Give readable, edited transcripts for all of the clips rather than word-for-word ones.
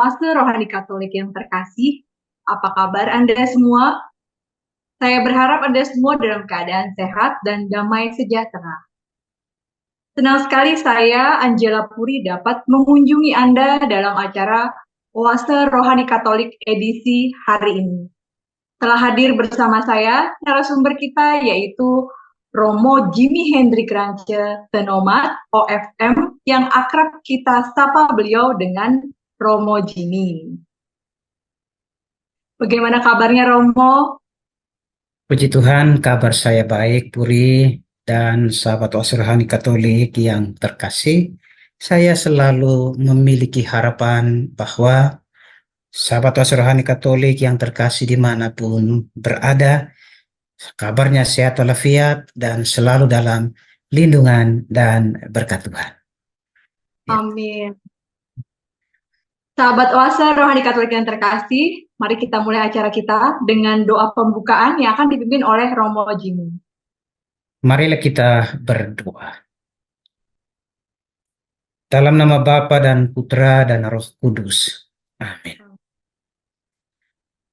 Oase Rohani Katolik yang terkasih, apa kabar Anda semua? Saya berharap Anda semua dalam keadaan sehat dan damai sejahtera. Senang sekali saya, Angela Puri, dapat mengunjungi Anda dalam acara Oase Rohani Katolik edisi hari ini. Telah hadir bersama saya narasumber kita yaitu Romo Jimmy Hendrik Rance Tenomat, OFM, yang akrab kita sapa beliau dengan Romo Jimmy. Bagaimana kabarnya Romo? Puji Tuhan, kabar saya baik, Puri, dan sahabat Rohani Katolik yang terkasih. Saya selalu memiliki harapan bahwa sahabat Rohani Katolik yang terkasih dimanapun berada, kabarnya sehat walafiat dan selalu dalam lindungan dan berkat Tuhan. Ya. Amin. Sahabat Oase Rohani Katolik yang terkasih, mari kita mulai acara kita dengan doa pembukaan yang akan dipimpin oleh Romo Jimmy. Marilah kita berdoa. Dalam nama Bapa dan Putra dan Roh Kudus. Amin.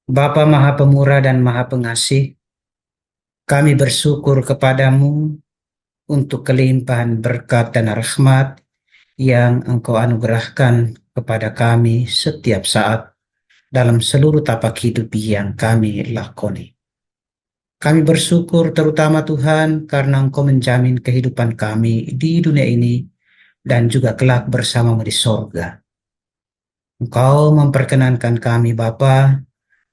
Bapa Maha Pemurah dan Maha Pengasih, kami bersyukur kepadamu untuk kelimpahan berkat dan rahmat yang Engkau anugerahkan kepada kami setiap saat dalam seluruh tapak hidup yang kami lakoni. Kami bersyukur terutama Tuhan karena Engkau menjamin kehidupan kami di dunia ini dan juga kelak bersamamu di sorga. Engkau memperkenankan kami Bapa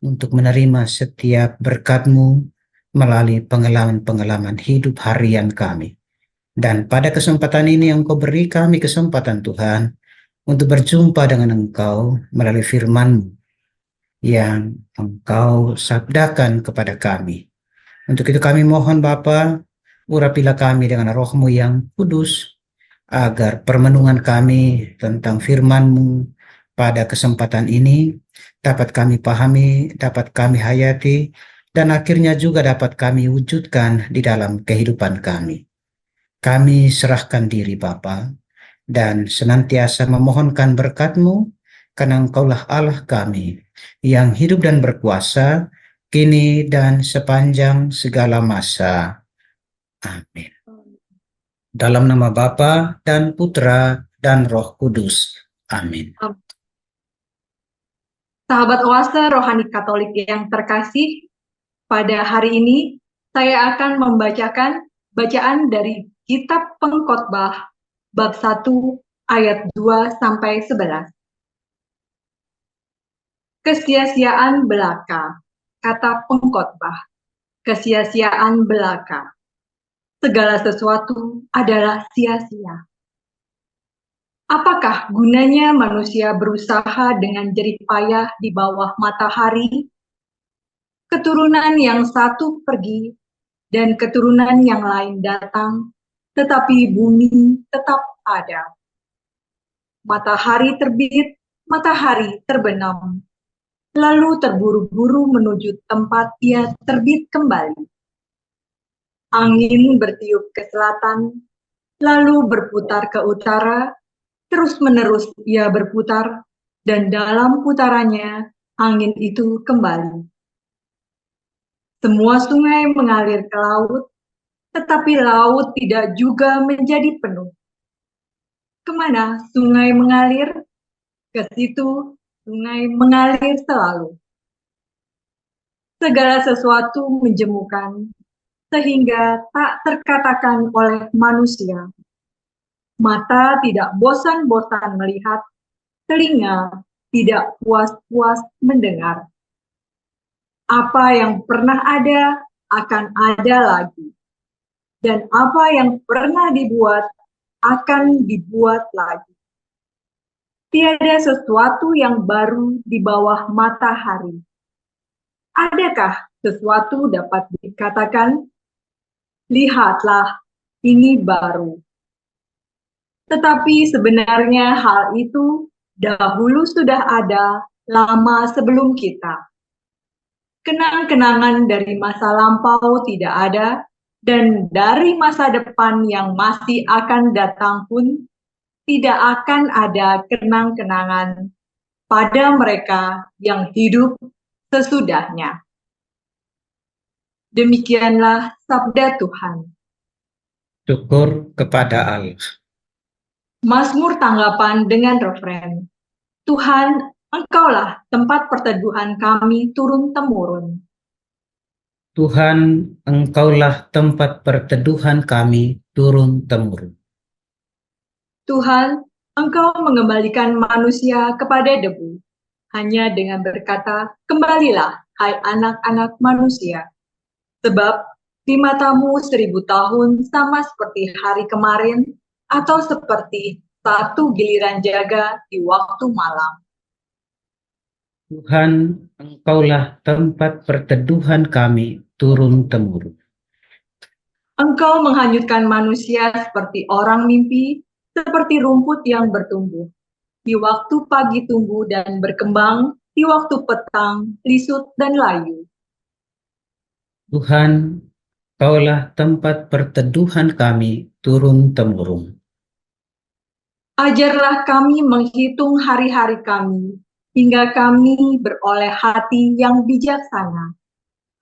untuk menerima setiap berkat-Mu melalui pengalaman-pengalaman hidup harian kami. Dan pada kesempatan ini Engkau beri kami kesempatan Tuhan untuk berjumpa dengan Engkau melalui firman-Mu yang Engkau sabdakan kepada kami. Untuk itu kami mohon Bapa, urapilah kami dengan Roh-Mu yang kudus, agar permenungan kami tentang firman-Mu pada kesempatan ini dapat kami pahami, dapat kami hayati, dan akhirnya juga dapat kami wujudkan di dalam kehidupan kami. Kami serahkan diri Bapa dan senantiasa memohonkan berkat-Mu, karena Engkaulah Allah kami yang hidup dan berkuasa kini dan sepanjang segala masa. Amin. Dalam nama Bapa dan Putra dan Roh Kudus. Amin. Sahabat Oase Rohani Katolik yang terkasih, pada hari ini saya akan membacakan bacaan dari Kitab Pengkhotbah bab 1 ayat 2 sampai 11. Kesia-siaan belaka, kata pengkhotbah. Kesia-siaan belaka. Segala sesuatu adalah sia-sia. Apakah gunanya manusia berusaha dengan jerih payah di bawah matahari? Keturunan yang satu pergi dan keturunan yang lain datang, tetapi bumi tetap ada. Matahari terbit, matahari terbenam, lalu terburu-buru menuju tempat ia terbit kembali. Angin bertiup ke selatan, lalu berputar ke utara, terus-menerus ia berputar, dan dalam putarannya angin itu kembali. Semua sungai mengalir ke laut, tetapi laut tidak juga menjadi penuh. Kemana sungai mengalir? Ke situ sungai mengalir selalu. Segala sesuatu menjemukan, sehingga tak terkatakan oleh manusia. Mata tidak bosan-bosan melihat, telinga tidak puas-puas mendengar. Apa yang pernah ada akan ada lagi, dan apa yang pernah dibuat akan dibuat lagi. Tiada sesuatu yang baru di bawah matahari. Adakah sesuatu dapat dikatakan, lihatlah, ini baru. Tetapi sebenarnya hal itu dahulu sudah ada lama sebelum kita. Kenang-kenangan dari masa lampau tidak ada, dan dari masa depan yang masih akan datang pun tidak akan ada kenang-kenangan. pada mereka yang hidup sesudahnya. Demikianlah sabda Tuhan. Syukur kepada Allah. Mazmur tanggapan dengan refren. Tuhan, Engkaulah tempat perteduhan kami turun-temurun. Tuhan, Engkaulah tempat perteduhan kami turun-temurun. Tuhan, Engkau mengembalikan manusia kepada debu, hanya dengan berkata, kembalilah, hai anak-anak manusia. Sebab di matamu 1000 tahun sama seperti hari kemarin, atau seperti satu giliran jaga di waktu malam. Tuhan, Engkaulah tempat perteduhan kami turun-temurun. Engkau menghanyutkan manusia seperti orang mimpi, seperti rumput yang bertumbuh. Di waktu pagi tumbuh dan berkembang, di waktu petang lisut dan layu. Tuhan, Engkaulah tempat perteduhan kami turun-temurun. Ajarlah kami menghitung hari-hari kami, hingga kami beroleh hati yang bijaksana.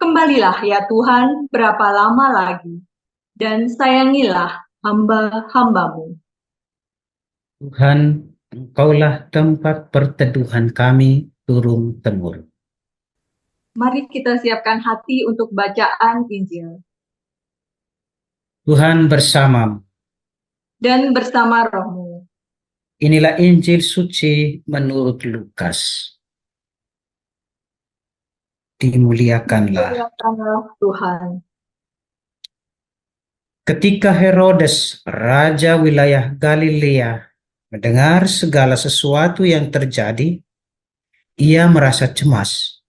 Kembalilah ya Tuhan, berapa lama lagi, dan sayangilah hamba-hambamu. Tuhan, Engkaulah tempat perteduhan kami turun-temurun. Mari kita siapkan hati untuk bacaan Injil. Tuhan bersamamu. Dan bersama rohmu. Inilah Injil suci menurut Lukas. Dimuliakanlah Tuhan. Ketika Herodes, raja wilayah Galilea, mendengar segala sesuatu yang terjadi, ia merasa cemas.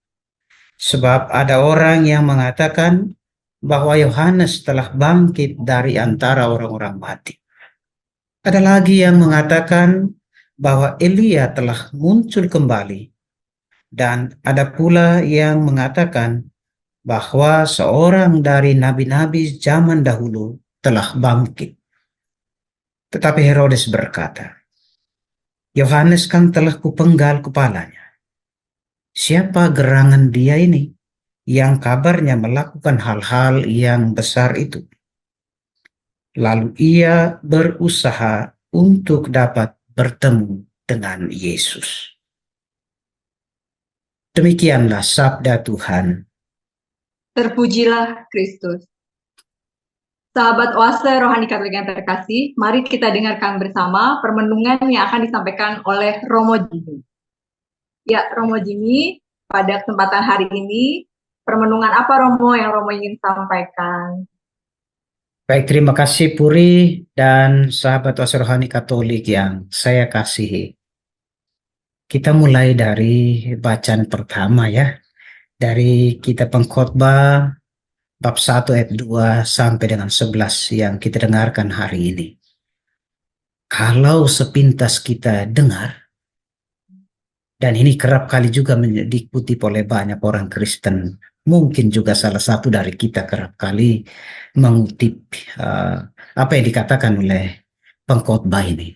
Sebab ada orang yang mengatakan bahwa Yohanes telah bangkit dari antara orang-orang mati. Ada lagi yang mengatakan bahwa Elia telah muncul kembali. Dan ada pula yang mengatakan bahwa seorang dari nabi-nabi zaman dahulu telah bangkit. Tetapi Herodes berkata, Yohanes kan telah kupenggal kepalanya. Siapa gerangan dia ini yang kabarnya melakukan hal-hal yang besar itu? Lalu ia berusaha untuk dapat bertemu dengan Yesus. Demikianlah sabda Tuhan. Terpujilah Kristus. Sahabat Oase Rohani Katolik yang terkasih, mari kita dengarkan bersama permenungan yang akan disampaikan oleh Romo Jimmy. Ya, Romo Jimmy, pada kesempatan hari ini, permenungan apa Romo yang Romo ingin sampaikan? Baik, terima kasih Puri dan sahabat Oase Rohani Katolik yang saya kasihi. Kita mulai dari bacaan pertama ya, dari kitab Pengkhotbah bab 1 ayat 2 sampai dengan 11 yang kita dengarkan hari ini. Kalau sepintas kita dengar, dan ini kerap kali juga diikuti oleh banyak orang Kristen, mungkin juga salah satu dari kita kerap kali mengutip apa yang dikatakan oleh pengkhotbah ini.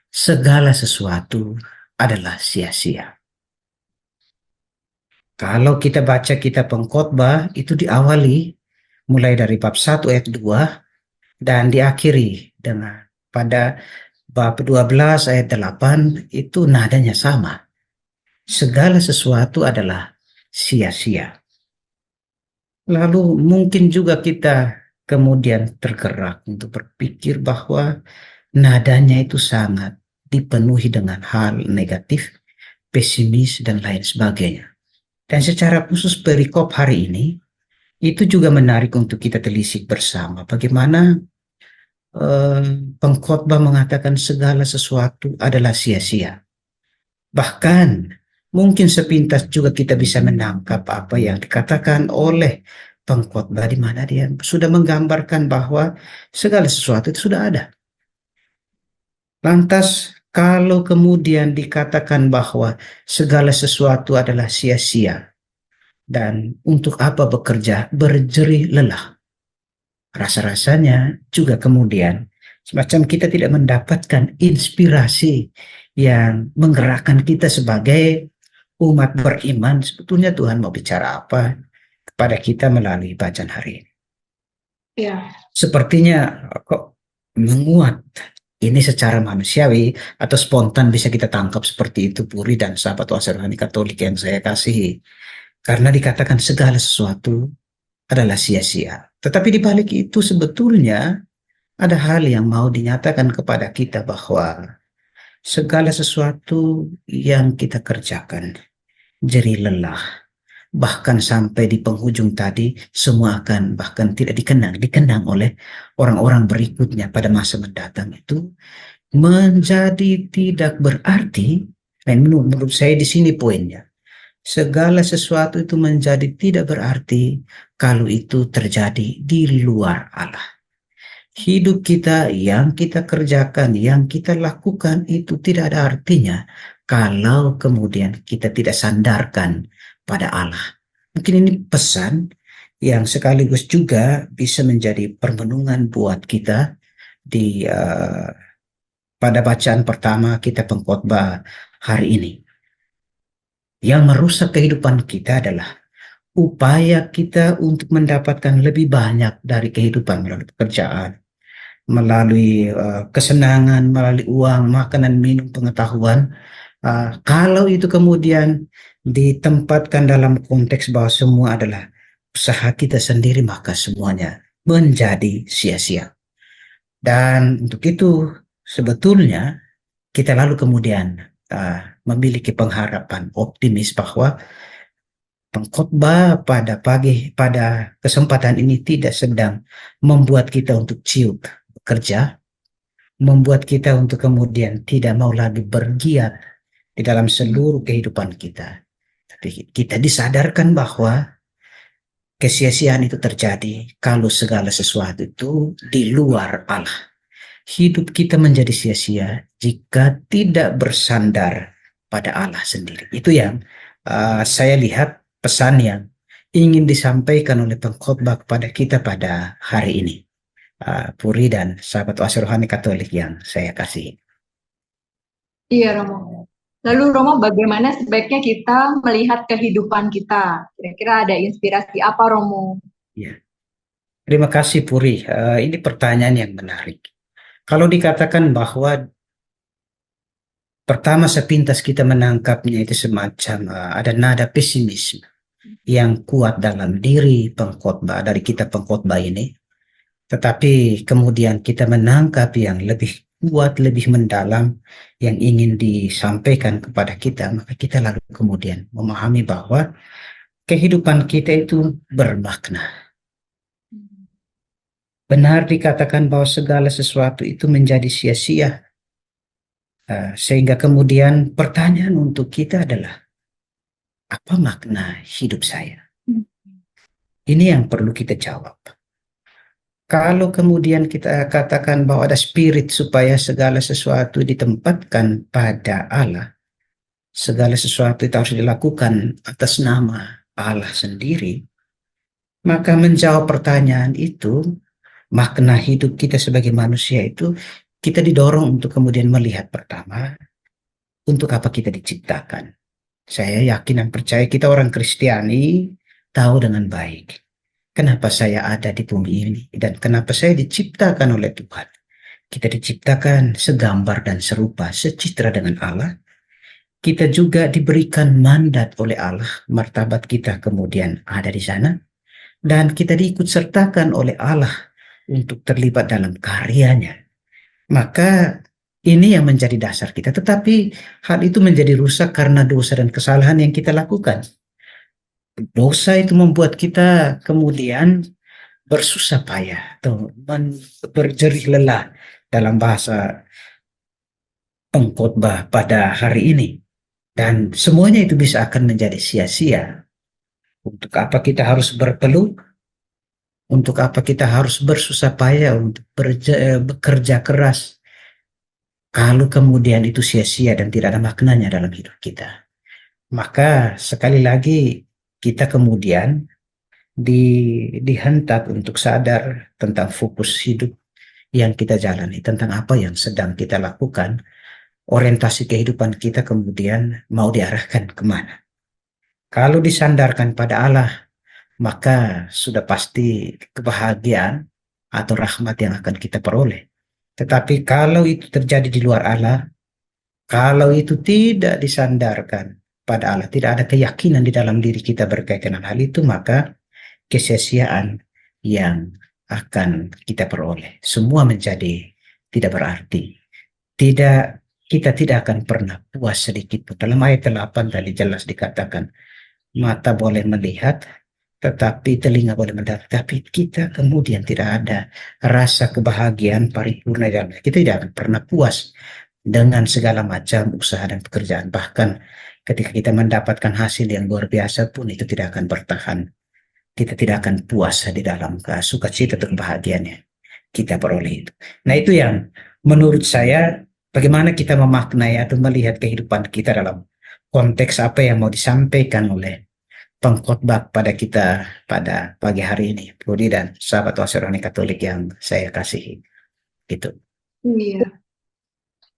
Segala sesuatu adalah sia-sia. Kalau kita baca kitab Pengkhotbah, itu diawali mulai dari bab 1 ayat 2 dan diakhiri dengan pada bab 12 ayat 8 itu nadanya sama. Segala sesuatu adalah sia-sia. Lalu mungkin juga kita kemudian tergerak untuk berpikir bahwa nadanya itu sangat dipenuhi dengan hal negatif, pesimis, dan lain sebagainya. Dan secara khusus perikop hari ini, itu juga menarik untuk kita telisik bersama. Bagaimana pengkhotbah mengatakan segala sesuatu adalah sia-sia. Bahkan mungkin sepintas juga kita bisa menangkap apa yang dikatakan oleh pengkhotbah di mana dia sudah menggambarkan bahwa segala sesuatu itu sudah ada. Lantas kalau kemudian dikatakan bahwa segala sesuatu adalah sia-sia, dan untuk apa bekerja berjerih lelah? Rasa-rasanya juga kemudian Semacam kita tidak mendapatkan inspirasi yang menggerakkan kita sebagai umat beriman. Sebetulnya Tuhan mau bicara apa kepada kita melalui bacaan hari ini. Ya. Sepertinya kok menguat. Ini secara manusiawi atau spontan bisa kita tangkap seperti itu, Puri dan sahabat Wasa Rohani Katolik yang saya kasihi. Karena dikatakan segala sesuatu adalah sia-sia. Tetapi di balik itu sebetulnya ada hal yang mau dinyatakan kepada kita bahwa segala sesuatu yang kita kerjakan, jerih lelah, bahkan sampai di penghujung tadi, semua akan bahkan tidak dikenang oleh orang-orang berikutnya pada masa mendatang itu menjadi tidak berarti. Dan menurut saya di sini poinnya. Segala sesuatu itu menjadi tidak berarti kalau itu terjadi di luar Allah. Hidup kita yang kita kerjakan, yang kita lakukan itu tidak ada artinya kalau kemudian kita tidak sandarkan pada Allah. Mungkin ini pesan yang sekaligus juga bisa menjadi permenungan buat kita di pada bacaan pertama kita pengkhotbah hari ini. Yang merusak kehidupan kita adalah upaya kita untuk mendapatkan lebih banyak dari kehidupan melalui pekerjaan, melalui kesenangan, melalui uang, makanan, minum, pengetahuan. Kalau itu kemudian ditempatkan dalam konteks bahwa semua adalah usaha kita sendiri, maka semuanya menjadi sia-sia. Dan untuk itu sebetulnya kita lalu kemudian memiliki pengharapan optimis bahwa pengkhotbah pada kesempatan ini tidak sedang membuat kita untuk ciut bekerja, membuat kita untuk kemudian tidak mau lagi bergiat di dalam seluruh kehidupan kita. Tapi kita disadarkan bahwa kesia-siaan itu terjadi kalau segala sesuatu itu di luar Allah. Hidup kita menjadi sia-sia jika tidak bersandar pada Allah sendiri. Itu yang saya lihat pesan yang ingin disampaikan oleh pengkhotbah kepada kita pada hari ini. Puri dan sahabat Wasa Rohani Katolik yang saya kasih. Iya, Romo. Lalu Romo, bagaimana sebaiknya kita melihat kehidupan kita? Kira-kira ada inspirasi apa, Romo? Ya. Terima kasih Puri. Ini pertanyaan yang menarik. Kalau dikatakan bahwa pertama sepintas kita menangkapnya itu semacam ada nada pesimisme yang kuat dalam diri pengkhotbah dari kita pengkhotbah ini, tetapi kemudian kita menangkap yang lebih kuat, lebih mendalam yang ingin disampaikan kepada kita, maka kita lalu kemudian memahami bahwa kehidupan kita itu bermakna. Benar dikatakan bahwa segala sesuatu itu menjadi sia-sia. Sehingga kemudian pertanyaan untuk kita adalah, apa makna hidup saya? Ini yang perlu kita jawab. Kalau kemudian kita katakan bahwa ada spirit supaya segala sesuatu ditempatkan pada Allah, segala sesuatu itu harus dilakukan atas nama Allah sendiri, maka menjawab pertanyaan itu, makna hidup kita sebagai manusia itu, kita didorong untuk kemudian melihat pertama, untuk apa kita diciptakan. Saya yakin dan percaya kita orang Kristiani tahu dengan baik kenapa saya ada di bumi ini dan kenapa saya diciptakan oleh Tuhan. Kita diciptakan segambar dan serupa, secitra dengan Allah. Kita juga diberikan mandat oleh Allah, martabat kita kemudian ada di sana. Dan kita diikut sertakan oleh Allah untuk terlibat dalam karyanya. Maka ini yang menjadi dasar kita. Tetapi hal itu menjadi rusak karena dosa dan kesalahan yang kita lakukan. Dosa itu membuat kita kemudian bersusah payah atau berjerih lelah dalam bahasa pengkhotbah pada hari ini. Dan semuanya itu bisa akan menjadi sia-sia. Untuk apa kita harus berpeluh? Untuk apa kita harus bersusah payah untuk bekerja keras kalau kemudian itu sia-sia dan tidak ada maknanya dalam hidup kita? Maka sekali lagi kita kemudian dihentak untuk sadar tentang fokus hidup yang kita jalani, tentang apa yang sedang kita lakukan, orientasi kehidupan kita kemudian mau diarahkan kemana. Kalau disandarkan pada Allah, maka sudah pasti kebahagiaan atau rahmat yang akan kita peroleh. Tetapi kalau itu terjadi di luar Allah, kalau itu tidak disandarkan pada Allah, tidak ada keyakinan di dalam diri kita berkaitan dengan hal itu, maka kesia-siaan yang akan kita peroleh semua menjadi tidak berarti. Tidak, kita tidak akan pernah puas sedikit pun. Dalam ayat 8 tadi jelas dikatakan, mata boleh melihat, tetapi telinga boleh mendengar. Tapi kita kemudian tidak ada rasa kebahagiaan paripurna dalam. Kita tidak akan pernah puas dengan segala macam usaha dan pekerjaan. Bahkan ketika kita mendapatkan hasil yang luar biasa pun itu tidak akan bertahan. Kita tidak akan puas di dalam sukacita atau kebahagiaannya kita peroleh itu. Nah, itu yang menurut saya bagaimana kita memaknai atau melihat kehidupan kita dalam konteks apa yang mau disampaikan oleh pengkhotbah pada kita pada pagi hari ini, Budi dan sahabat Wasironi Katolik yang saya kasihi. Gitu. Iya,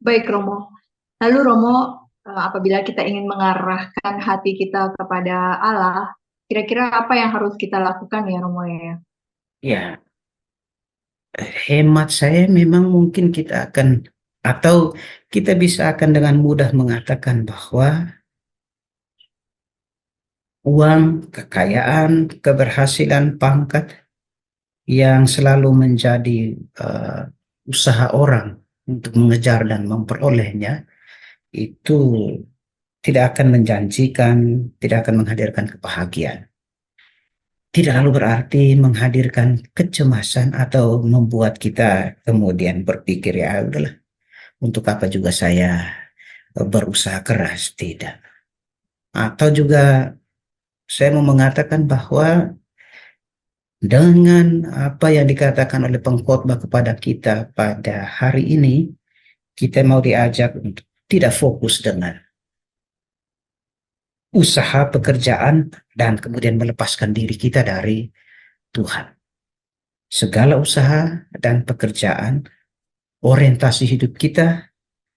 baik Romo. Lalu Romo, apabila kita ingin mengarahkan hati kita kepada Allah, kira-kira apa yang harus kita lakukan ya Romo ya? Ya, hemat saya memang mungkin kita akan atau kita bisa akan dengan mudah mengatakan bahwa uang, kekayaan, keberhasilan, pangkat yang selalu menjadi usaha orang untuk mengejar dan memperolehnya itu tidak akan menjanjikan, tidak akan menghadirkan kebahagiaan. Tidak lalu berarti menghadirkan kecemasan atau membuat kita kemudian berpikir, ya udahlah, untuk apa juga saya berusaha keras, tidak. Atau juga saya mau mengatakan bahwa dengan apa yang dikatakan oleh pengkhotbah kepada kita pada hari ini, kita mau diajak untuk tidak fokus dengan usaha pekerjaan dan kemudian melepaskan diri kita dari Tuhan. Segala usaha dan pekerjaan, orientasi hidup kita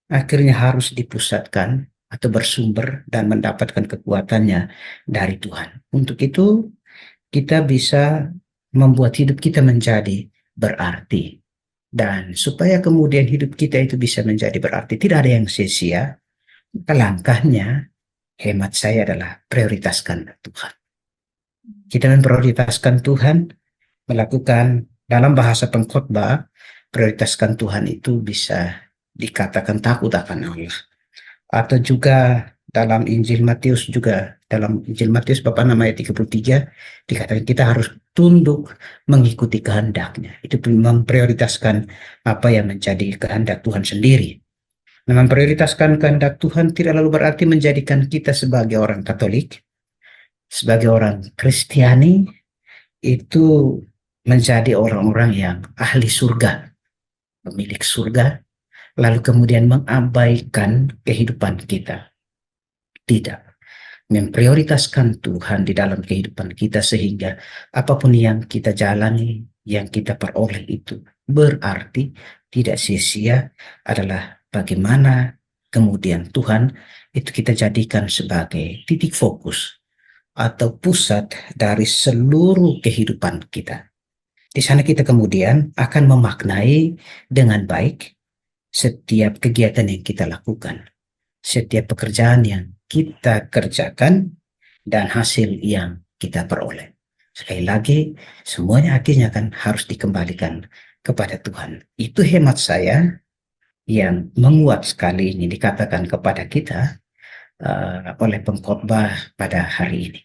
akhirnya harus dipusatkan atau bersumber dan mendapatkan kekuatannya dari Tuhan. Untuk itu, kita bisa membuat hidup kita menjadi berarti. Dan supaya kemudian hidup kita itu bisa menjadi berarti, tidak ada yang sia-sia, langkahnya hemat saya adalah prioritaskan Tuhan. Kita memprioritaskan Tuhan, melakukan dalam bahasa pengkhotbah, prioritaskan Tuhan itu bisa dikatakan takut akan Allah. Atau juga dalam Injil Matius juga, dalam Injil Matius bab 6 ayat 33, dikatakan kita harus tunduk mengikuti kehendaknya. Itu memprioritaskan apa yang menjadi kehendak Tuhan sendiri. Nah, memprioritaskan kehendak Tuhan tidak lalu berarti menjadikan kita sebagai orang Katolik, sebagai orang Kristiani, itu menjadi orang-orang yang ahli surga, pemilik surga, lalu kemudian mengabaikan kehidupan kita. Tidak. Memprioritaskan Tuhan di dalam kehidupan kita sehingga apapun yang kita jalani, yang kita peroleh itu berarti tidak sia-sia, adalah bagaimana kemudian Tuhan itu kita jadikan sebagai titik fokus atau pusat dari seluruh kehidupan kita. Di sana kita kemudian akan memaknai dengan baik setiap kegiatan yang kita lakukan, setiap pekerjaan yang kita kerjakan, dan hasil yang kita peroleh. Sekali lagi, semuanya akhirnya kan harus dikembalikan kepada Tuhan. Itu hemat saya yang menguat sekali ini dikatakan kepada kita oleh pengkhotbah pada hari ini.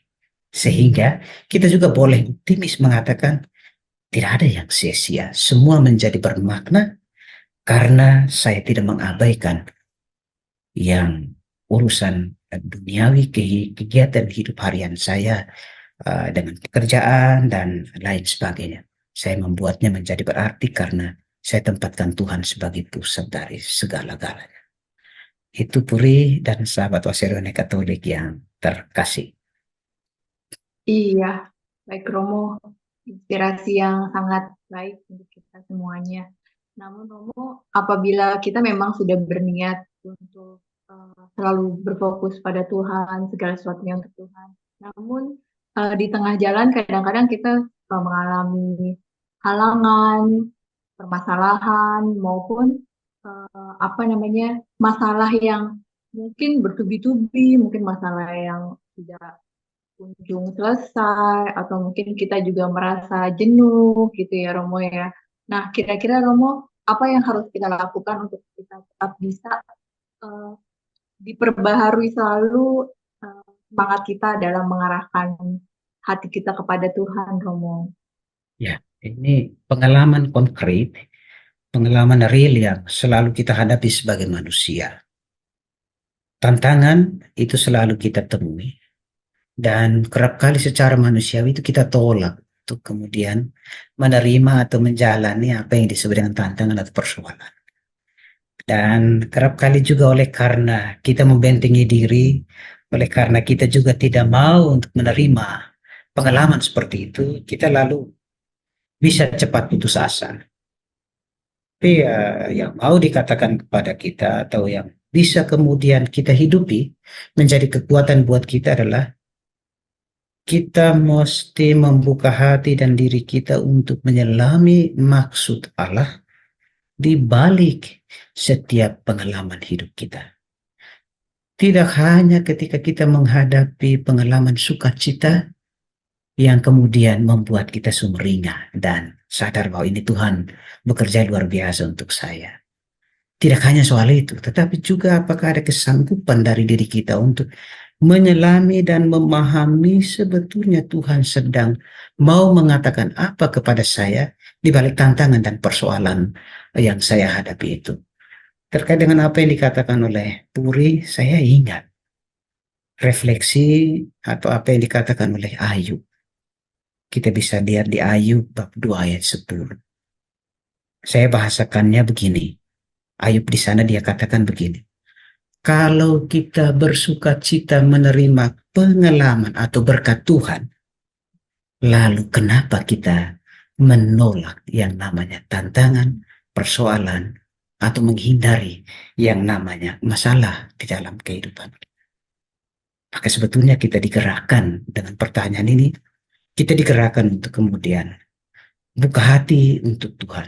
Sehingga kita juga boleh optimis mengatakan tidak ada yang sia-sia. Semua menjadi bermakna karena saya tidak mengabaikan yang urusan duniawi, kegiatan hidup harian saya dengan pekerjaan dan lain sebagainya. Saya membuatnya menjadi berarti karena saya tempatkan Tuhan sebagai pusat dari segala-galanya. Itu Puri dan sahabat Wasirone Katolik yang terkasih. Iya, baik Romo, inspirasi yang sangat baik untuk kita semuanya. Namun Romo, apabila kita memang sudah berniat untuk selalu berfokus pada Tuhan, segala sesuatunya untuk Tuhan. Namun di tengah jalan kadang-kadang kita mengalami halangan, permasalahan maupun apa namanya masalah yang mungkin bertubi-tubi, mungkin masalah yang tidak kunjung selesai, atau mungkin kita juga merasa jenuh gitu ya Romo ya. Nah, kira-kira Romo, apa yang harus kita lakukan untuk kita tetap bisa eh, diperbaharui selalu semangat kita dalam mengarahkan hati kita kepada Tuhan, Romo? Ya, ini pengalaman konkret, pengalaman real yang selalu kita hadapi sebagai manusia. Tantangan itu selalu kita temui, dan kerap kali secara manusiawi itu kita tolak untuk kemudian menerima atau menjalani apa yang disebut dengan tantangan atau persoalan. Dan kerap kali juga oleh karena kita membentengi diri, oleh karena kita juga tidak mau untuk menerima pengalaman seperti itu, kita lalu bisa cepat putus asa. Tapi yang mau dikatakan kepada kita atau yang bisa kemudian kita hidupi menjadi kekuatan buat kita adalah kita mesti membuka hati dan diri kita untuk menyelami maksud Allah di balik setiap pengalaman hidup kita. Tidak hanya ketika kita menghadapi pengalaman sukacita yang kemudian membuat kita sumringah dan sadar bahwa ini Tuhan bekerja luar biasa untuk saya. Tidak hanya soal itu, tetapi juga apakah ada kesanggupan dari diri kita untuk menyelami dan memahami sebetulnya Tuhan sedang mau mengatakan apa kepada saya di balik tantangan dan persoalan yang saya hadapi itu. Terkait dengan apa yang dikatakan oleh Puri, saya ingat refleksi atau apa yang dikatakan oleh Ayub. Kita bisa lihat di Ayub bab 2 ayat 10. Saya bahasakannya begini. Ayub di sana dia katakan begini. Kalau kita bersuka cita menerima pengalaman atau berkat Tuhan, lalu kenapa kita menolak yang namanya tantangan, persoalan, atau menghindari yang namanya masalah di dalam kehidupan? Maka sebetulnya kita digerakkan dengan pertanyaan ini, kita digerakkan untuk kemudian buka hati untuk Tuhan.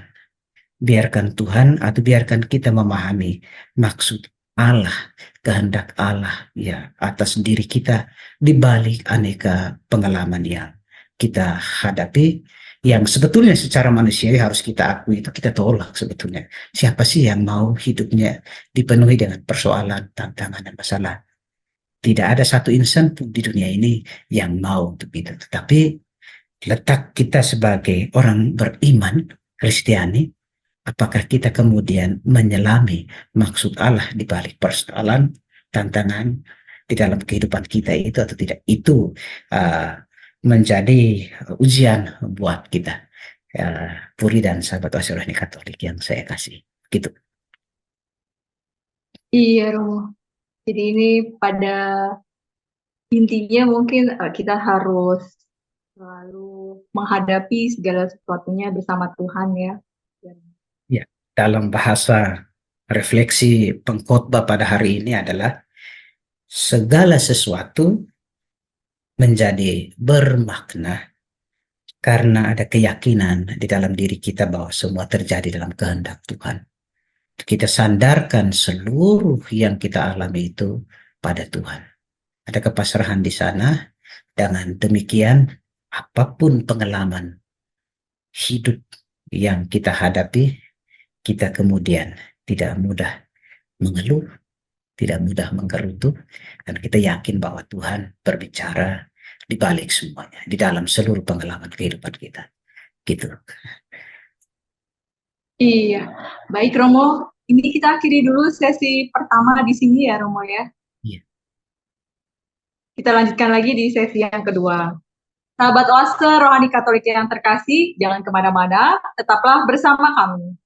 Biarkan Tuhan atau biarkan kita memahami maksud Allah, kehendak Allah ya atas diri kita di balik aneka pengalaman yang kita hadapi, yang sebetulnya secara manusiawi harus kita akui itu kita tolak sebetulnya. Siapa sih yang mau hidupnya dipenuhi dengan persoalan, tantangan, dan masalah? Tidak ada satu insan pun di dunia ini yang mau untuk itu. Tetapi letak kita sebagai orang beriman Kristiani, apakah kita kemudian menyelami maksud Allah di balik persoalan, tantangan di dalam kehidupan kita itu atau tidak? Itu uh, menjadi ujian buat kita, Puri dan sahabat Wasyurani Katolik yang saya kasih. Gitu. Iya, Romo. Jadi ini pada intinya mungkin kita harus selalu menghadapi segala sesuatunya bersama Tuhan ya. Ya, dalam bahasa refleksi pengkhotbah pada hari ini adalah segala sesuatu menjadi bermakna karena ada keyakinan di dalam diri kita bahwa semua terjadi dalam kehendak Tuhan. Kita sandarkan seluruh yang kita alami itu pada Tuhan. Ada kepasrahan di sana. Dengan demikian, apapun pengalaman hidup yang kita hadapi, kita kemudian tidak mudah mengeluh, tidak mudah menggerutu, dan kita yakin bahwa Tuhan berbicara di balik semuanya, di dalam seluruh pengalaman kehidupan kita. Gitu. Iya, baik Romo. Ini kita akhiri dulu sesi pertama di sini ya Romo ya. Iya. Kita lanjutkan lagi di sesi yang kedua. Sahabat Oase Rohani Katolik yang terkasih, jangan kemana-mana, tetaplah bersama kami.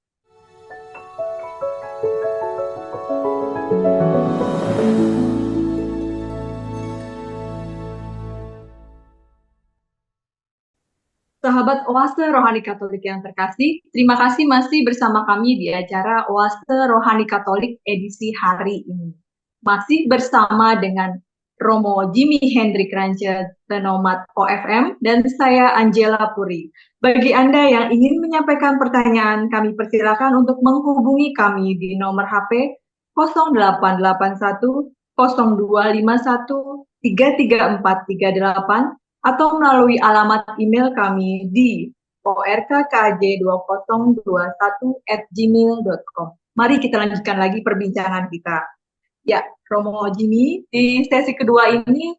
Sahabat Oase Rohani Katolik yang terkasih, terima kasih masih bersama kami di acara Oase Rohani Katolik edisi hari ini. Masih bersama dengan Romo Jimmy Hendrik Rance Tenomat OFM dan saya Angela Puri. Bagi Anda yang ingin menyampaikan pertanyaan, kami persilakan untuk menghubungi kami di nomor HP 0881 0251 33438 atau melalui alamat email kami di orkkj2021@gmail.com. Mari kita lanjutkan lagi perbincangan kita. Ya, Romo Jimmy, di sesi kedua ini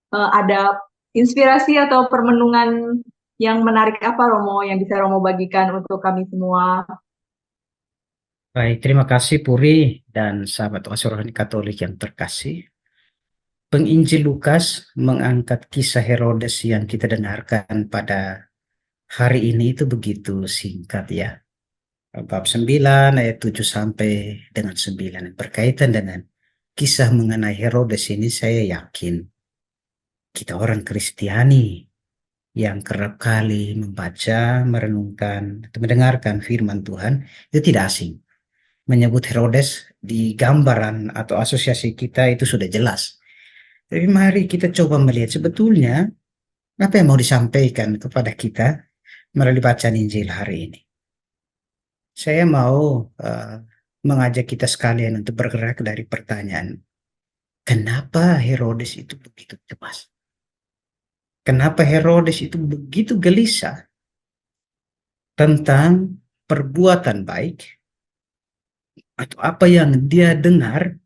ada inspirasi atau permenungan yang menarik apa, Romo, yang bisa Romo bagikan untuk kami semua? Baik, terima kasih Puri dan sahabat Oase Rohani Katolik yang terkasih. Penginjil Lukas mengangkat kisah Herodes yang kita dengarkan pada hari ini itu begitu singkat ya. Bab 9 ayat 7 sampai dengan 9. Berkaitan dengan kisah mengenai Herodes ini saya yakin kita orang Kristiani yang kerap kali membaca, merenungkan, atau mendengarkan firman Tuhan itu tidak asing. Menyebut Herodes di gambaran atau asosiasi kita itu sudah jelas. Tapi mari kita coba melihat sebetulnya apa yang mau disampaikan kepada kita melalui bacaan Injil hari ini. Saya mau mengajak kita sekalian untuk bergerak dari pertanyaan, kenapa Herodes itu begitu cemas? Kenapa Herodes itu begitu gelisah tentang perbuatan baik atau apa yang dia dengar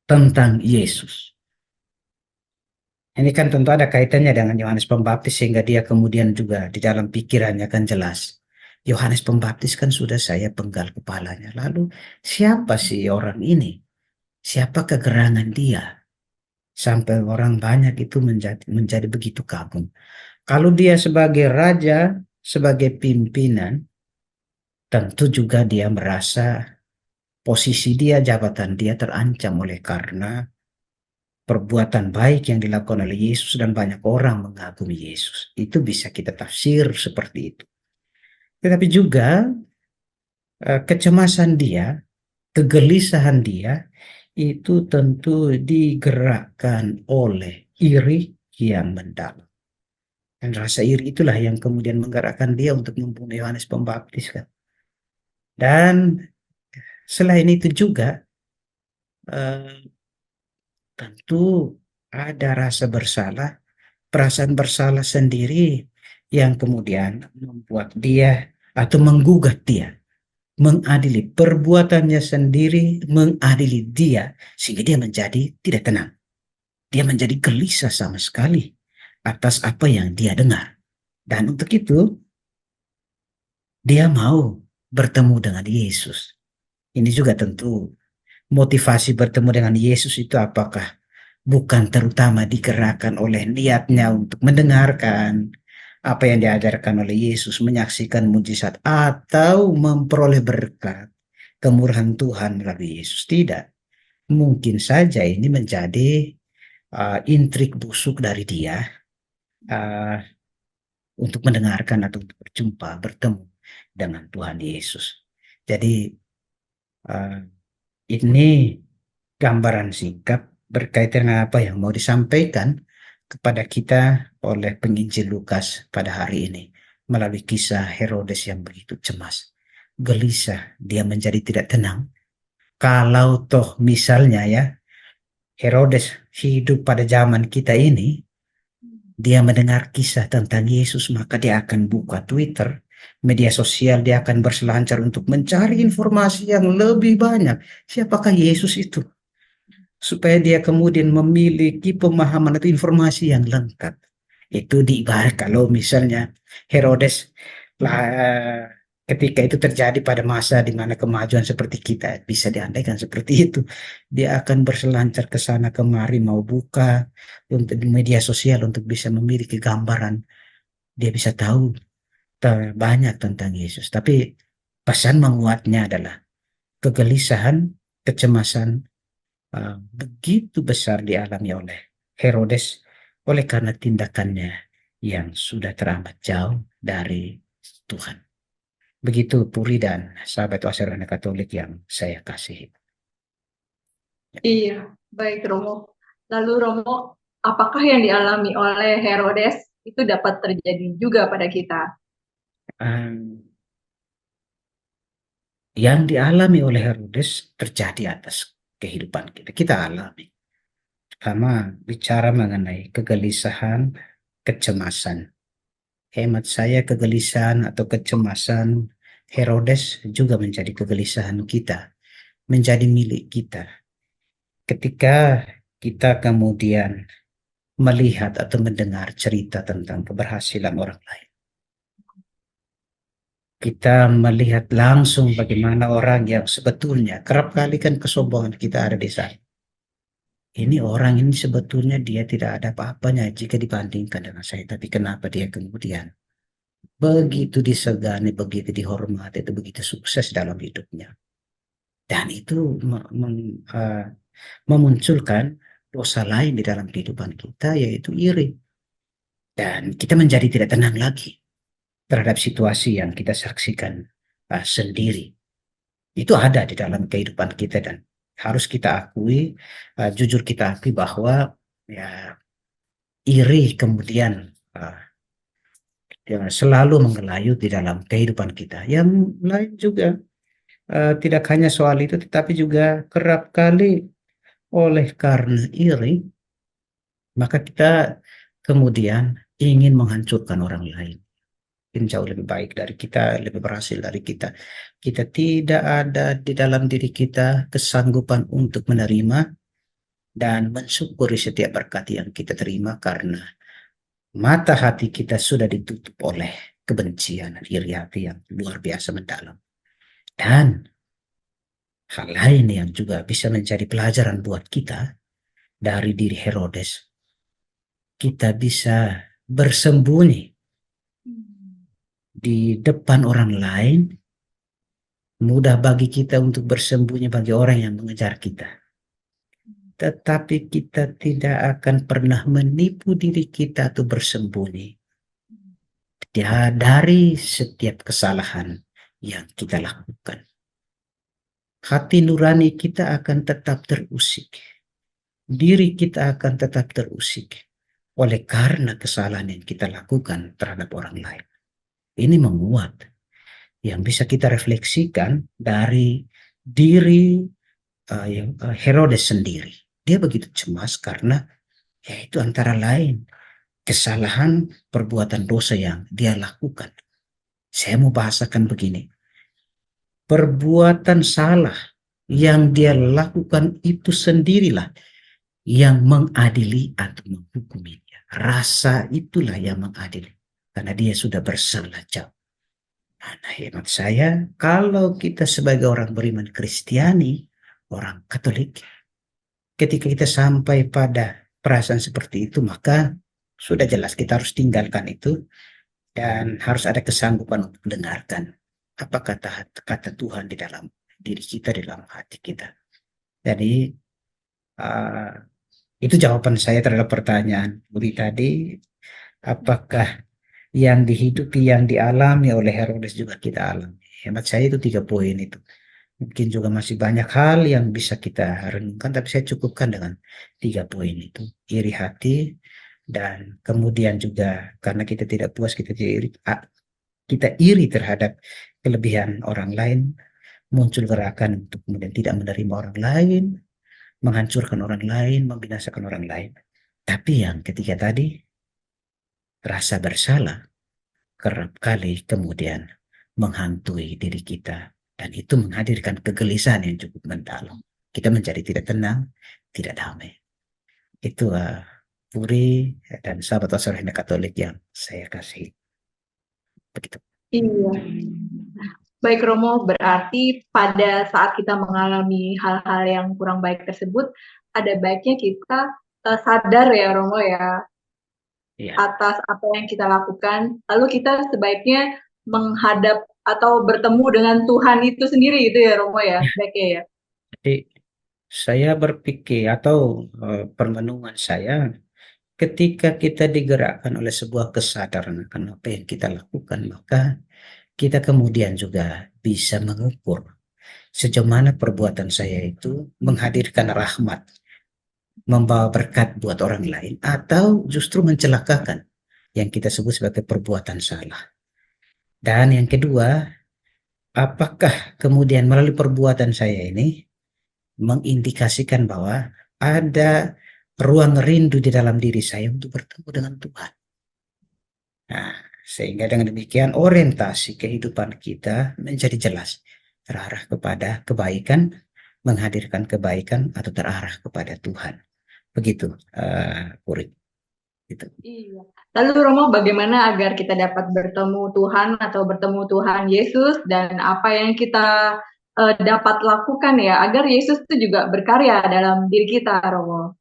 tentang Yesus? Ini kan tentu ada kaitannya dengan Yohanes Pembaptis sehingga dia kemudian juga di dalam pikirannya kan jelas. Yohanes Pembaptis kan sudah saya penggal kepalanya. Lalu siapa sih orang ini? Siapa kegerangan dia? Sampai orang banyak itu menjadi begitu kagum. Kalau dia sebagai raja, sebagai pimpinan, tentu juga dia merasa posisi dia, jabatan dia terancam oleh karena perbuatan baik yang dilakukan oleh Yesus dan banyak orang mengagumi Yesus. Itu bisa kita tafsir seperti itu. Tetapi juga kecemasan dia, kegelisahan dia itu tentu digerakkan oleh iri yang mendalam. Dan rasa iri itulah yang kemudian menggerakkan dia untuk membunuh Yohanes Pembaptis kan. Dan selain itu juga tentu ada rasa bersalah, perasaan bersalah sendiri yang kemudian membuat dia atau menggugat dia, mengadili perbuatannya sendiri, mengadili dia sehingga dia menjadi tidak tenang. Dia menjadi gelisah sama sekali atas apa yang dia dengar. Dan untuk itu dia mau bertemu dengan Yesus. Ini juga tentu motivasi bertemu dengan Yesus itu apakah bukan terutama digerakkan oleh niatnya untuk mendengarkan apa yang diajarkan oleh Yesus, menyaksikan mujizat atau memperoleh berkat kemurahan Tuhan melalui Yesus. Tidak. Mungkin saja ini menjadi intrik busuk dari dia untuk mendengarkan atau untuk berjumpa, bertemu dengan Tuhan Yesus. Jadi ini gambaran singkat berkaitan dengan apa yang mau disampaikan kepada kita oleh penginjil Lukas pada hari ini melalui kisah Herodes yang begitu cemas, gelisah, dia menjadi tidak tenang. Kalau toh misalnya ya Herodes hidup pada zaman kita ini, dia mendengar kisah tentang Yesus, maka dia akan buka Twitter, media sosial, dia akan berselancar untuk mencari informasi yang lebih banyak. Siapakah Yesus itu? Supaya dia kemudian memiliki pemahaman atau informasi yang lengkap. Itu diibarat kalau misalnya Herodes ketika itu terjadi pada masa di mana kemajuan seperti kita bisa diandaikan seperti itu, dia akan berselancar ke sana kemari mau buka untuk di media sosial untuk bisa memiliki gambaran, dia bisa tahu banyak tentang Yesus. Tapi pesan menguatnya adalah kegelisahan, kecemasan begitu besar dialami oleh Herodes oleh karena tindakannya yang sudah teramat jauh dari Tuhan. Begitu Puri dan sahabat Wasserman Katolik yang saya kasihi. Iya, baik Romo. Lalu Romo, apakah yang dialami oleh Herodes itu dapat terjadi juga pada kita? Yang dialami oleh Herodes terjadi atas kehidupan kita. Kita alami. Pertama, bicara mengenai kegelisahan, kecemasan. Hemat saya kegelisahan atau kecemasan Herodes juga menjadi kegelisahan kita, menjadi milik kita. Ketika kita kemudian melihat atau mendengar cerita tentang keberhasilan orang lain, kita melihat langsung bagaimana orang yang sebetulnya kerap kali kan kesombongan kita ada di sana. Ini orang ini sebetulnya dia tidak ada apa-apanya jika dibandingkan dengan saya, tapi kenapa dia kemudian begitu disegani, begitu dihormati, itu begitu sukses dalam hidupnya. Dan itu memunculkan dosa lain di dalam kehidupan kita, yaitu iri. Dan kita menjadi tidak tenang lagi terhadap situasi yang kita saksikan sendiri. Itu ada di dalam kehidupan kita dan harus kita akui, jujur kita akui bahwa ya iri kemudian ya, selalu mengelayut di dalam kehidupan kita. Yang lain juga tidak hanya soal itu, tetapi juga kerap kali oleh karena iri, maka kita kemudian ingin menghancurkan orang lain. Mungkin jauh lebih baik dari kita, lebih berhasil dari kita. Kita tidak ada di dalam diri kita kesanggupan untuk menerima dan mensyukuri setiap berkat yang kita terima karena mata hati kita sudah ditutup oleh kebencian dan iri hati yang luar biasa mendalam. Dan hal lain yang juga bisa menjadi pelajaran buat kita dari diri Herodes, kita bisa bersembunyi di depan orang lain, mudah bagi kita untuk bersembunyi bagi orang yang mengejar kita. Tetapi kita tidak akan pernah menipu diri kita atau bersembunyi dari setiap kesalahan yang kita lakukan. Hati nurani kita akan tetap terusik. Diri kita akan tetap terusik oleh karena kesalahan yang kita lakukan terhadap orang lain. Ini menguat yang bisa kita refleksikan dari diri Herodes sendiri. Dia begitu cemas karena yaitu antara lain kesalahan perbuatan dosa yang dia lakukan. Saya mau bahasakan begini. Perbuatan salah yang dia lakukan itu sendirilah yang mengadili atau menghukuminya. Rasa itulah yang mengadili. Karena dia sudah bersalah jauh. Nah, hemat saya, kalau kita sebagai orang beriman Kristiani, orang Katolik, ketika kita sampai pada perasaan seperti itu, maka sudah jelas kita harus tinggalkan itu dan harus ada kesanggupan untuk mendengarkan apa kata Tuhan di dalam diri kita, di dalam hati kita. Jadi uh, itu jawaban saya terhadap pertanyaan Budi tadi. Apakah yang dihidupi, yang dialami oleh Herodes juga kita alami? Hemat saya itu 3 poin itu. Mungkin juga masih banyak hal yang bisa kita renungkan, tapi saya cukupkan dengan 3 poin itu. Iri hati, dan kemudian juga karena kita tidak puas, kita iri terhadap kelebihan orang lain, muncul gerakan untuk kemudian tidak menerima orang lain, menghancurkan orang lain, membinasakan orang lain. Tapi yang ketiga tadi, rasa bersalah kerap kali kemudian menghantui diri kita dan itu menghadirkan kegelisahan yang cukup mendalam. Kita menjadi tidak tenang, tidak damai. Itu Puri dan sahabat Wasserman Katolik yang saya kasih. Begitu. Iya. Baik Romo, berarti pada saat kita mengalami hal-hal yang kurang baik tersebut, ada baiknya kita sadar ya Romo ya, Iya. atas apa yang kita lakukan. Lalu kita sebaiknya menghadap atau bertemu dengan Tuhan itu sendiri itu ya Romo ya, baiknya ya. Jadi saya berpikir atau permenungan saya ketika kita digerakkan oleh sebuah kesadaran akan apa yang kita lakukan, maka kita kemudian juga bisa mengukur sejauh mana perbuatan saya itu menghadirkan rahmat, membawa berkat buat orang lain, atau justru mencelakakan yang kita sebut sebagai perbuatan salah. Dan yang kedua, apakah kemudian melalui perbuatan saya ini mengindikasikan bahwa ada ruang rindu di dalam diri saya untuk bertemu dengan Tuhan. Nah, sehingga dengan demikian orientasi kehidupan kita menjadi jelas, terarah kepada kebaikan, menghadirkan kebaikan, atau terarah kepada Tuhan. Begitu, Puri. Gitu. Iya. Lalu Romo, bagaimana agar kita dapat bertemu Tuhan atau bertemu Tuhan Yesus, dan apa yang kita dapat lakukan ya agar Yesus itu juga berkarya dalam diri kita, Romo?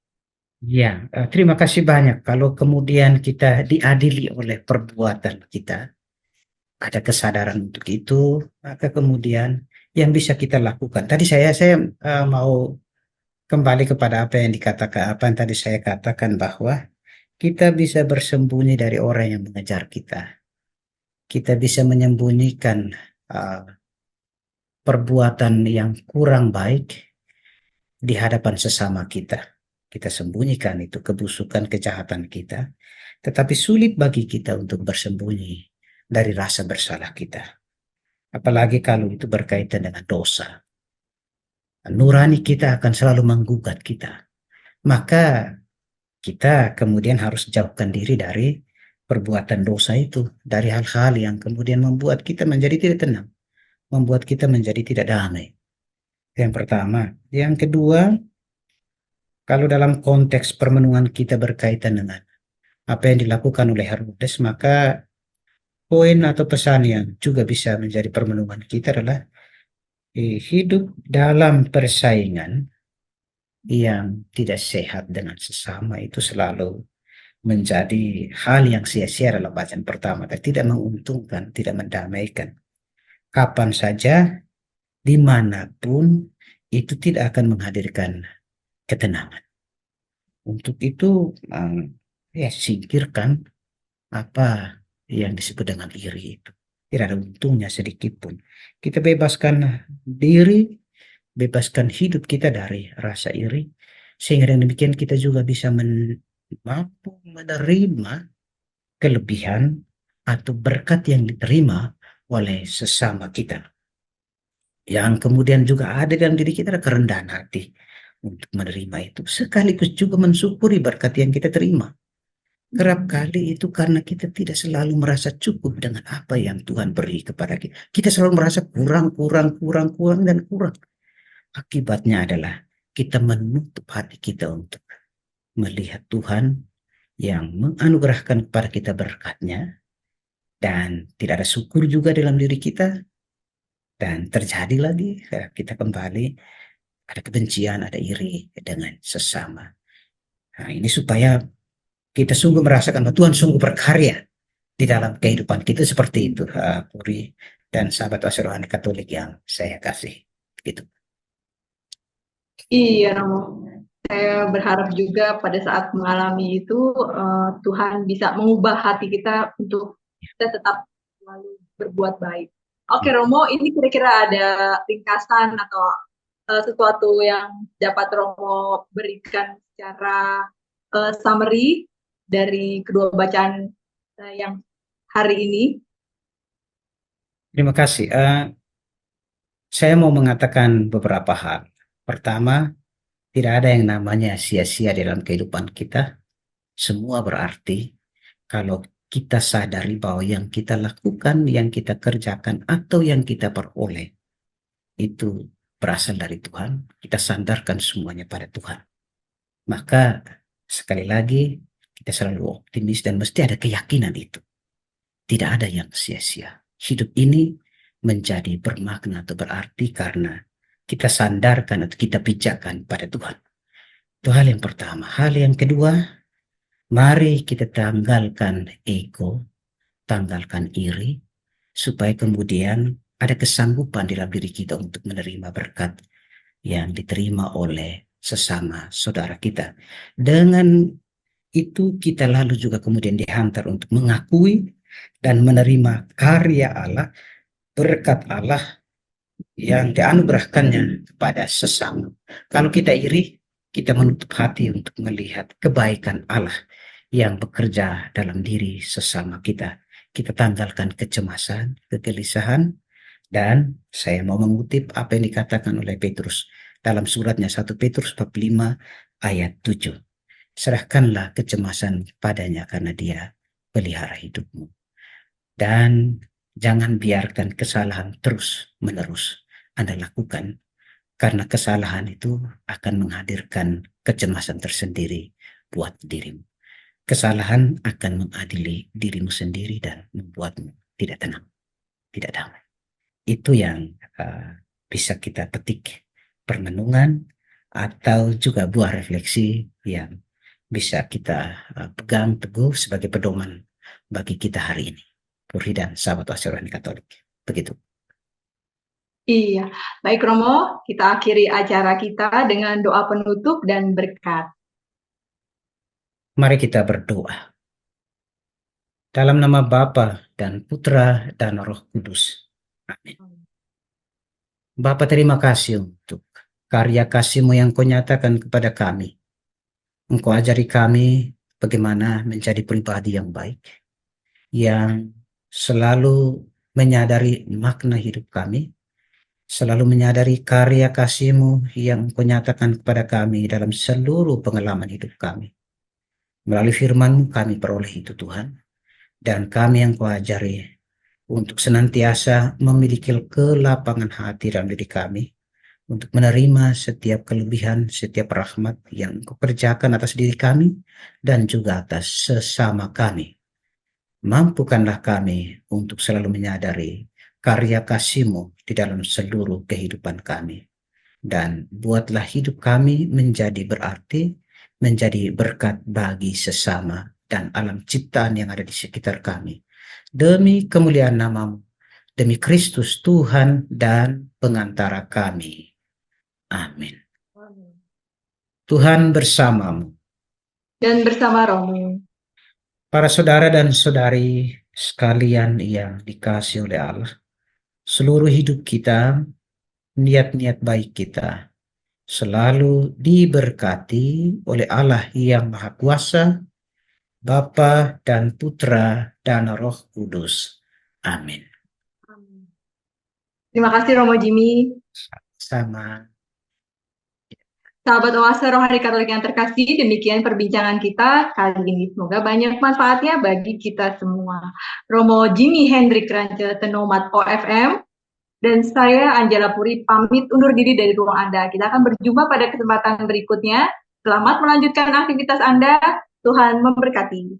Ya, terima kasih banyak. Kalau kemudian kita diadili oleh perbuatan kita, ada kesadaran untuk itu, maka kemudian yang bisa kita lakukan. Tadi saya mau kembali kepada apa yang dikatakan, apa yang tadi saya katakan, bahwa kita bisa bersembunyi dari orang yang mengejar kita. Kita bisa menyembunyikan uh, perbuatan yang kurang baik di hadapan sesama kita. Kita sembunyikan itu kebusukan, kejahatan kita, tetapi sulit bagi kita untuk bersembunyi dari rasa bersalah kita. Apalagi kalau itu berkaitan dengan dosa. Nurani kita akan selalu menggugat kita. Maka kita kemudian harus jauhkan diri dari perbuatan dosa itu, dari hal-hal yang kemudian membuat kita menjadi tidak tenang, membuat kita menjadi tidak damai. Yang pertama. Yang kedua, kalau dalam konteks permenungan kita berkaitan dengan apa yang dilakukan oleh Herodes, maka poin atau pesan yang juga bisa menjadi permenungan kita adalah hidup dalam persaingan yang tidak sehat dengan sesama itu selalu menjadi hal yang sia-sia dalam bacaan pertama, dan tidak menguntungkan, tidak mendamaikan. Kapan saja, dimanapun, itu tidak akan menghadirkan ketenangan. Untuk itu, ya singkirkan apa yang disebut dengan iri itu. Tidak ada untungnya sedikit pun. Kita bebaskan diri, bebaskan hidup kita dari rasa iri, sehingga dengan demikian kita juga bisa mampu menerima kelebihan atau berkat yang diterima oleh sesama kita. Yang kemudian juga ada dalam diri kita ada kerendahan hati untuk menerima itu, sekaligus juga mensyukuri berkat yang kita terima. Kerap kali itu karena kita tidak selalu merasa cukup dengan apa yang Tuhan beri kepada kita. Kita selalu merasa kurang, dan kurang. Akibatnya adalah kita menutup hati kita untuk melihat Tuhan yang menganugerahkan kepada kita berkatnya, dan tidak ada syukur juga dalam diri kita, dan terjadi lagi kita kembali ada kebencian, ada iri dengan sesama. Nah, ini supaya kita sungguh merasakan bahwa Tuhan sungguh berkarya di dalam kehidupan kita, seperti itu, Puri dan sahabat Rohani Katolik yang saya kasih. Gitu. Iya, Romo. Saya berharap juga pada saat mengalami itu Tuhan bisa mengubah hati kita untuk kita tetap selalu berbuat baik. Oke, Romo, ini kira-kira ada ringkasan atau sesuatu yang dapat Romo berikan secara summary dari kedua bacaan yang hari ini? Terima kasih. Saya mau mengatakan beberapa hal. Pertama, tidak ada yang namanya sia-sia dalam kehidupan kita. Semua berarti kalau kita sadari bahwa yang kita lakukan, yang kita kerjakan, atau yang kita peroleh itu berasal dari Tuhan. Kita sandarkan semuanya pada Tuhan. Maka sekali lagi kita selalu optimis dan mesti ada keyakinan itu. Tidak ada yang sia-sia. Hidup ini menjadi bermakna atau berarti karena kita sandarkan atau kita pijakan pada Tuhan. Itu hal yang pertama. Hal yang kedua, mari kita tanggalkan ego, tanggalkan iri, supaya kemudian ada kesanggupan dalam diri kita untuk menerima berkat yang diterima oleh sesama saudara kita. Dengan itu kita lalu juga kemudian dihantar untuk mengakui dan menerima karya Allah, berkat Allah yang dianugerahkannya kepada sesama. Kalau kita iri, kita menutup hati untuk melihat kebaikan Allah yang bekerja dalam diri sesama kita. Kita tanggalkan kecemasan, kegelisahan, dan saya mau mengutip apa yang dikatakan oleh Petrus dalam suratnya 1 Petrus bab 5 ayat 7. Serahkanlah kecemasan padanya karena dia pelihara hidupmu. Dan jangan biarkan kesalahan terus menerus Anda lakukan, karena kesalahan itu akan menghadirkan kecemasan tersendiri buat dirimu. Kesalahan akan mengadili dirimu sendiri dan membuatmu tidak tenang, tidak damai. Itu yang bisa kita petik permenungan atau juga buah refleksi yang bisa kita pegang teguh sebagai pedoman bagi kita hari ini. Puri dan sahabat Rohani Katolik. Begitu. Iya, baik Romo, kita akhiri acara kita dengan doa penutup dan berkat. Mari kita berdoa. Dalam nama Bapa dan Putra dan Roh Kudus. Amin. Bapa, terima kasih untuk karya kasih-Mu yang Kau nyatakan kepada kami. Engkau ajari kami bagaimana menjadi pribadi yang baik, yang selalu menyadari makna hidup kami, selalu menyadari karya kasih-Mu yang Kau nyatakan kepada kami dalam seluruh pengalaman hidup kami. Melalui firman-Mu kami peroleh itu Tuhan, dan kami yang Kau ajari untuk senantiasa memiliki kelapangan hati dalam diri kami, untuk menerima setiap kelebihan, setiap rahmat yang Kau kerjakan atas diri kami dan juga atas sesama kami. Mampukanlah kami untuk selalu menyadari karya kasih-Mu di dalam seluruh kehidupan kami. Dan buatlah hidup kami menjadi berarti, menjadi berkat bagi sesama dan alam ciptaan yang ada di sekitar kami. Demi kemuliaan nama-Mu, demi Kristus Tuhan dan pengantara kami. Amin. Tuhan bersamamu. Dan bersama Romo. Para saudara dan saudari sekalian yang dikasihi oleh Allah, seluruh hidup kita, niat-niat baik kita, selalu diberkati oleh Allah yang Maha Kuasa, Bapa dan Putra dan Roh Kudus. Amin. Terima kasih Romo Jimmy. Sama. Sahabat Oase Rohani Katolik yang terkasih, demikian perbincangan kita kali ini. Semoga banyak manfaatnya bagi kita semua. Romo Jimmy Hendrik Rance Tenomat OFM, dan saya Angela Puri pamit undur diri dari ruang Anda. Kita akan berjumpa pada kesempatan berikutnya. Selamat melanjutkan aktivitas Anda. Tuhan memberkati.